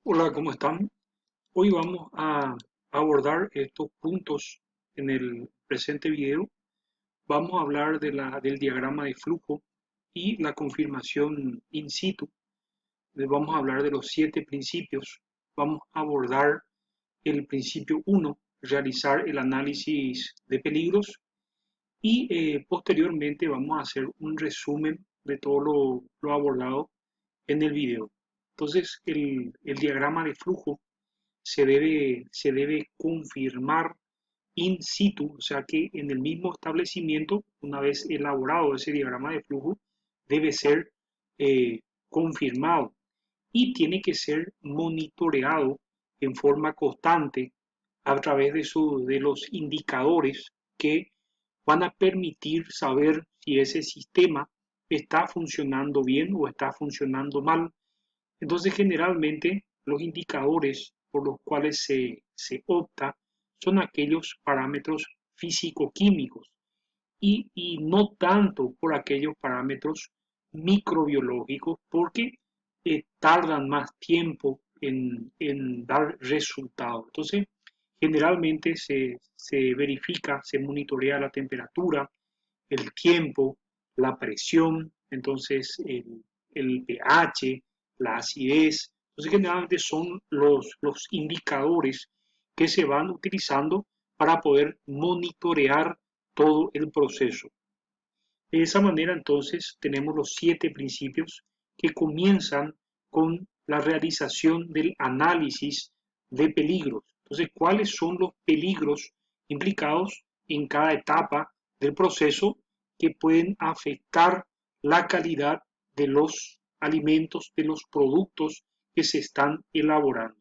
Hola, ¿cómo están? Hoy vamos a abordar estos puntos en el presente video. Vamos a hablar del diagrama de flujo y la confirmación in situ. Vamos a hablar de los 7 principios. Vamos a abordar el principio uno, realizar el análisis de peligros y posteriormente vamos a hacer un resumen de todo lo abordado en el video. Entonces, el diagrama de flujo se debe confirmar in situ, o sea que en el mismo establecimiento, una vez elaborado ese diagrama de flujo, debe ser confirmado y tiene que ser monitoreado en forma constante a través de los indicadores que van a permitir saber si ese sistema está funcionando bien o está funcionando mal. Entonces, generalmente, los indicadores por los cuales se opta son aquellos parámetros físico-químicos y no tanto por aquellos parámetros microbiológicos porque tardan más tiempo en dar resultados. Entonces, generalmente se verifica, se monitorea la temperatura, el tiempo, la presión, entonces el pH, la acidez. Entonces, generalmente son los indicadores que se van utilizando para poder monitorear todo el proceso. De esa manera, entonces, tenemos los 7 principios que comienzan con la realización del análisis de peligros. Entonces, ¿cuáles son los peligros implicados en cada etapa del proceso que pueden afectar la calidad de los alimentos, de los productos que se están elaborando?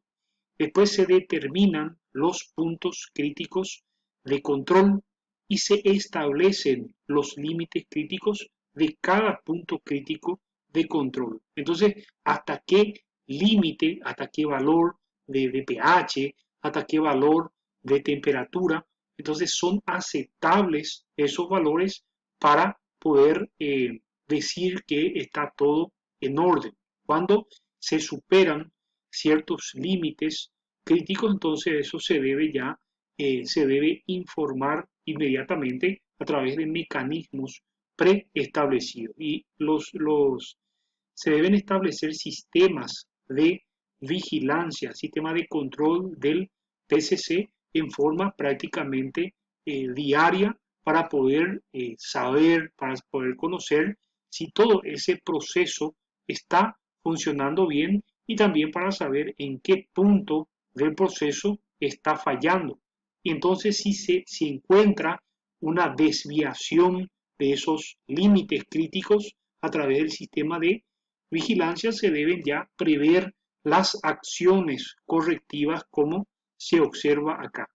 Después se determinan los puntos críticos de control y se establecen los límites críticos de cada punto crítico de control. Entonces, ¿hasta qué límite, hasta qué valor de pH, hasta qué valor de temperatura? Entonces, son aceptables esos valores para poder decir que está todo en orden. Cuando se superan ciertos límites críticos, entonces eso se debe informar inmediatamente a través de mecanismos preestablecidos. Y se deben establecer sistemas de vigilancia, sistemas de control del PCC en forma prácticamente diaria para poder saber, para poder conocer si todo ese proceso está funcionando bien y también para saber en qué punto del proceso está fallando. Y entonces si encuentra una desviación de esos límites críticos a través del sistema de vigilancia, se deben ya prever las acciones correctivas como se observa acá.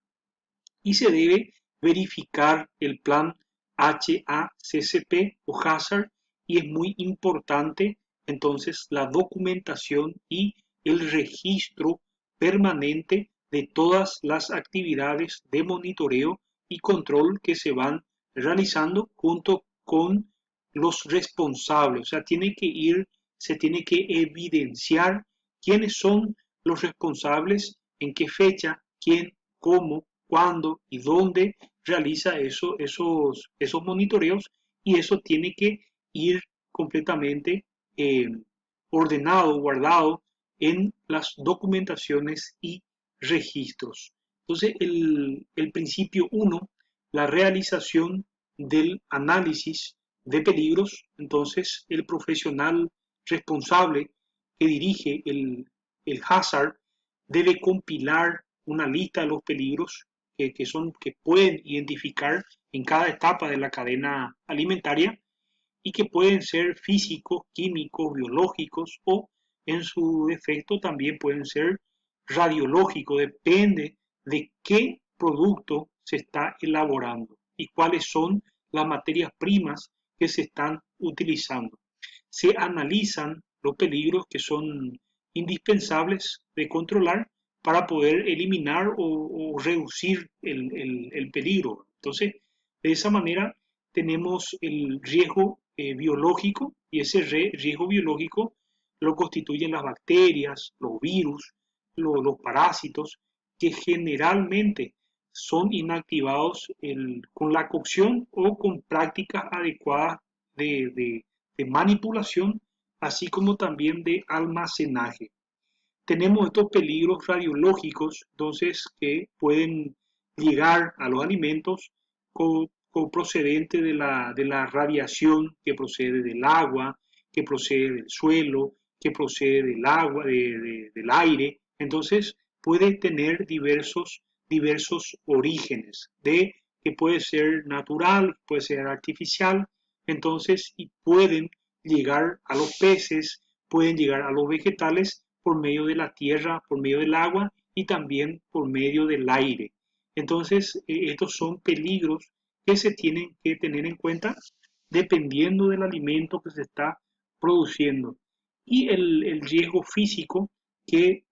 Y se debe verificar el plan HACCP o Hazard y es muy importante entonces la documentación y el registro permanente de todas las actividades de monitoreo y control que se van realizando junto con los responsables. O sea, se tiene que evidenciar quiénes son los responsables, en qué fecha, quién, cómo, cuándo y dónde realiza esos monitoreos y eso tiene que ir completamente ordenado, guardado en las documentaciones y registros. Entonces, el principio uno, la realización del análisis de peligros, entonces el profesional responsable que dirige el hazard debe compilar una lista de los peligros que pueden identificar en cada etapa de la cadena alimentaria y que pueden ser físicos, químicos, biológicos o en su defecto también pueden ser radiológicos, depende de qué producto se está elaborando y cuáles son las materias primas que se están utilizando. Se analizan los peligros que son indispensables de controlar para poder eliminar o reducir el peligro. Entonces, de esa manera tenemos el riesgo biológico y ese riesgo biológico lo constituyen las bacterias, los virus, los parásitos, que generalmente son inactivados con la cocción o con prácticas adecuadas de manipulación, así como también de almacenaje. Tenemos estos peligros radiológicos, entonces, que pueden llegar a los alimentos procedente de la radiación que procede del agua, que procede del suelo, que procede del agua, del aire. Entonces, puede tener diversos orígenes, que puede ser natural, puede ser artificial, entonces, y pueden llegar a los peces, pueden llegar a los vegetales por medio de la tierra, por medio del agua y también por medio del aire. Entonces, estos son peligros que se tienen que tener en cuenta dependiendo del alimento que se está produciendo. Y el riesgo físico que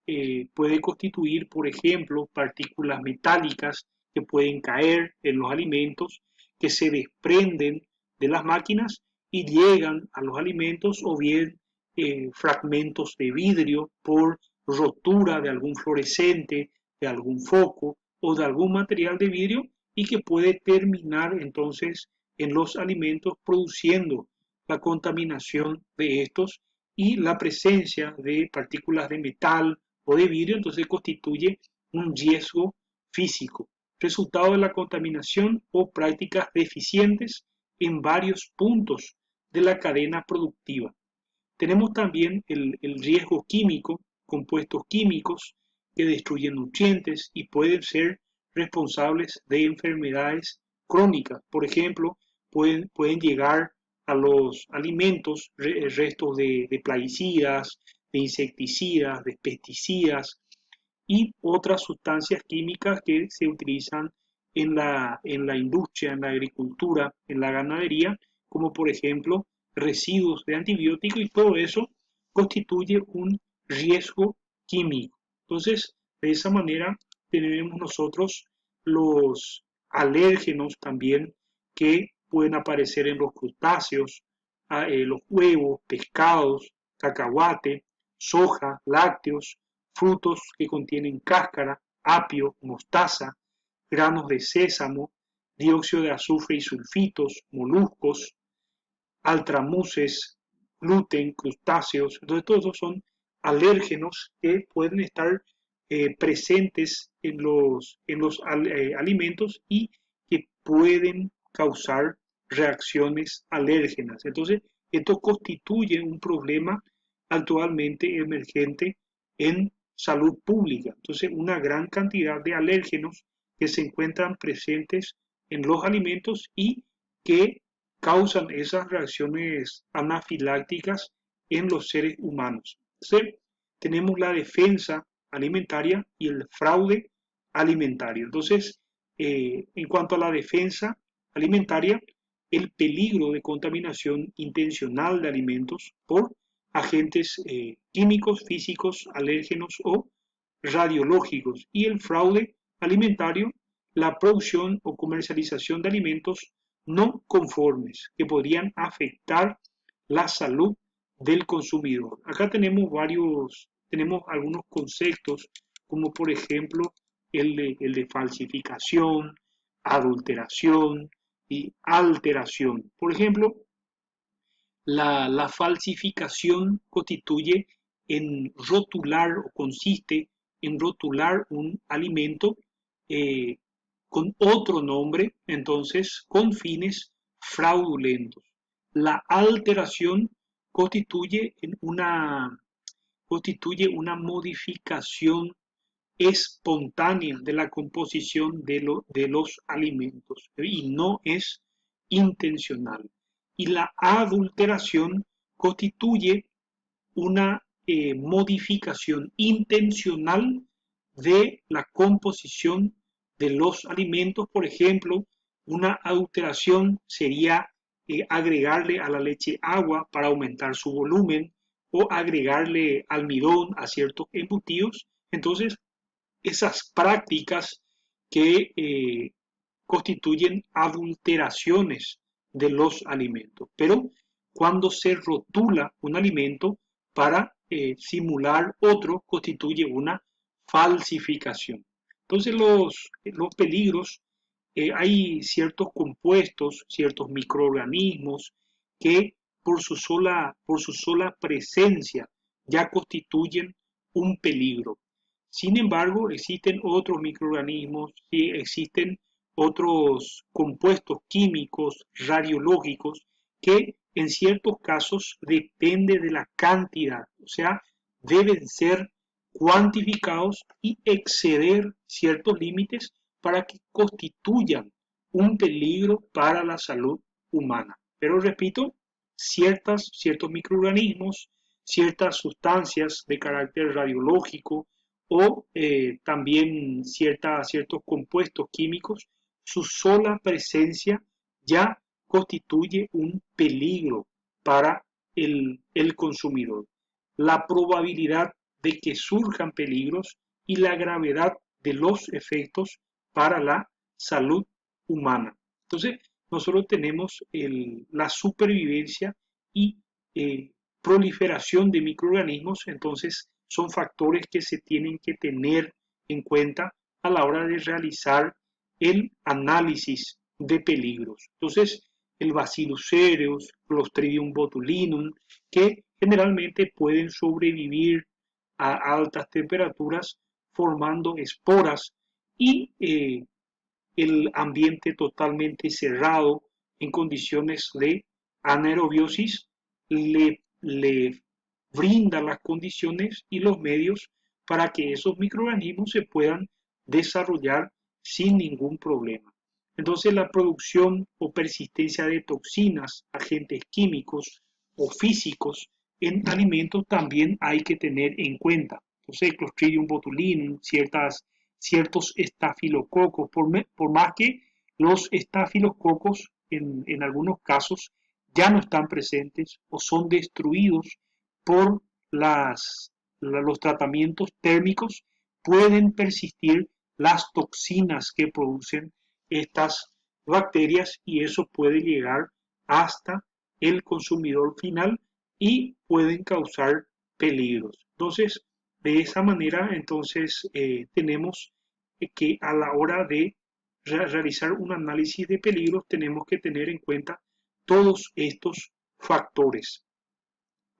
puede constituir, por ejemplo, partículas metálicas que pueden caer en los alimentos, que se desprenden de las máquinas y llegan a los alimentos, o bien fragmentos de vidrio por rotura de algún fluorescente, de algún foco o de algún material de vidrio, y que puede terminar entonces en los alimentos produciendo la contaminación de estos, y la presencia de partículas de metal o de vidrio entonces constituye un riesgo físico, resultado de la contaminación o prácticas deficientes en varios puntos de la cadena productiva. Tenemos también el riesgo químico, compuestos químicos que destruyen nutrientes y pueden ser responsables de enfermedades crónicas. Por ejemplo, pueden llegar a los alimentos restos de plaguicidas, de insecticidas, de pesticidas y otras sustancias químicas que se utilizan en la industria, en la agricultura, en la ganadería, como por ejemplo residuos de antibióticos, y todo eso constituye un riesgo químico. Entonces, de esa manera tenemos nosotros los alérgenos también que pueden aparecer en los crustáceos, los huevos, pescados, cacahuate, soja, lácteos, frutos que contienen cáscara, apio, mostaza, granos de sésamo, dióxido de azufre y sulfitos, moluscos, altramuces, gluten, crustáceos. Entonces, todos esos son alérgenos que pueden estar presentes en los alimentos y que pueden causar reacciones alérgenas. Entonces, esto constituye un problema actualmente emergente en salud pública. Entonces, una gran cantidad de alérgenos que se encuentran presentes en los alimentos y que causan esas reacciones anafilácticas en los seres humanos. Entonces, tenemos la defensa alimentaria y el fraude alimentario. Entonces, en cuanto a la defensa alimentaria, el peligro de contaminación intencional de alimentos por agentes químicos, físicos, alérgenos o radiológicos, y el fraude alimentario, la producción o comercialización de alimentos no conformes que podrían afectar la salud del consumidor. Acá tenemos algunos conceptos, como por ejemplo el de falsificación, adulteración y alteración. Por ejemplo, la falsificación constituye en rotular, o consiste en rotular un alimento eh, con otro nombre, entonces con fines fraudulentos. La alteración constituye, una modificación espontánea de la composición de los alimentos, y no es intencional. Y la adulteración constituye una modificación intencional de la composición de los alimentos. Por ejemplo, una adulteración sería agregarle a la leche agua para aumentar su volumen, o agregarle almidón a ciertos embutidos. Entonces, esas prácticas que constituyen adulteraciones de los alimentos. Pero cuando se rotula un alimento para simular otro, constituye una falsificación. Entonces los peligros, hay ciertos compuestos, ciertos microorganismos que por su sola presencia ya constituyen un peligro. Sin embargo, existen otros microorganismos, sí, existen otros compuestos químicos, radiológicos, que en ciertos casos depende de la cantidad, o sea, deben ser cuantificados y exceder ciertos límites para que constituyan un peligro para la salud humana. Pero repito, ciertos microorganismos, ciertas sustancias de carácter radiológico o también ciertos compuestos químicos, su sola presencia ya constituye un peligro para el consumidor. La probabilidad de que surjan peligros y la gravedad de los efectos para la salud humana. Entonces, nosotros tenemos la supervivencia y proliferación de microorganismos, entonces son factores que se tienen que tener en cuenta a la hora de realizar el análisis de peligros. Entonces, el Bacillus cereus, Clostridium botulinum, que generalmente pueden sobrevivir a altas temperaturas formando esporas y el ambiente totalmente cerrado en condiciones de anaerobiosis le brinda las condiciones y los medios para que esos microorganismos se puedan desarrollar sin ningún problema. Entonces la producción o persistencia de toxinas, agentes químicos o físicos en alimentos también hay que tener en cuenta. Entonces, Clostridium botulinum, ciertos estafilococos, por más que los estafilococos en algunos casos ya no están presentes o son destruidos por los tratamientos térmicos, pueden persistir las toxinas que producen estas bacterias y eso puede llegar hasta el consumidor final y pueden causar peligros. Entonces, de esa manera, entonces, tenemos que a la hora de realizar un análisis de peligros tenemos que tener en cuenta todos estos factores.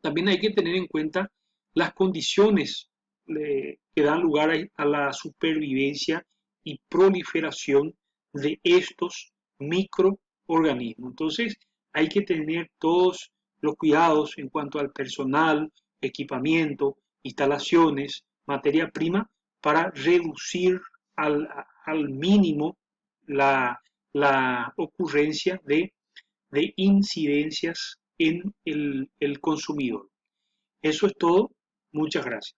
También hay que tener en cuenta las condiciones que dan lugar a la supervivencia y proliferación de estos microorganismos. Entonces, hay que tener todos los cuidados en cuanto al personal, equipamiento, instalaciones, materia prima, para reducir al mínimo la, la ocurrencia de incidencias en el consumidor. Eso es todo. Muchas gracias.